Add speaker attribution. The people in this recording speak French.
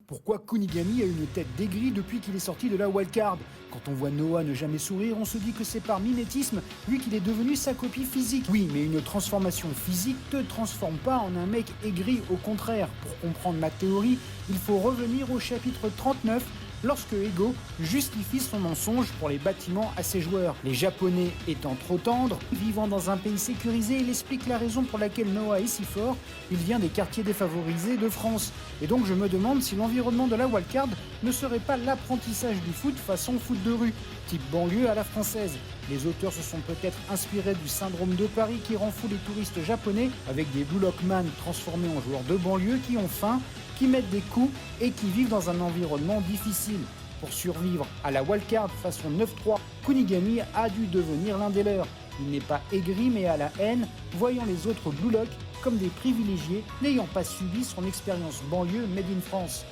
Speaker 1: Pourquoi Kunigami a une tête d'aigri depuis qu'il est sorti de la wildcard? Quand on voit Noah ne jamais sourire, on se dit que c'est par mimétisme, vu qu'il est devenu sa copie physique. Oui, mais une transformation physique te transforme pas en un mec aigri, au contraire. Pour comprendre ma théorie, il faut revenir au chapitre 39, lorsque Ego justifie son mensonge pour les bâtiments à ses joueurs. Les Japonais étant trop tendres, vivant dans un pays sécurisé, il explique la raison pour laquelle Noah est si fort, il vient des quartiers défavorisés de France. Et donc je me demande si l'environnement de la wildcard ne serait pas l'apprentissage du foot façon foot de rue, type banlieue à la française. Les auteurs se sont peut-être inspirés du syndrome de Paris qui rend fou les touristes japonais, avec des Blue Lockman transformés en joueurs de banlieue qui ont faim, qui mettent des coups et qui vivent dans un environnement difficile. Pour survivre à la wildcard façon 9-3, Kunigami a dû devenir l'un des leurs. Il n'est pas aigri mais à la haine, voyant les autres Blue Lock comme des privilégiés n'ayant pas subi son expérience banlieue made in France.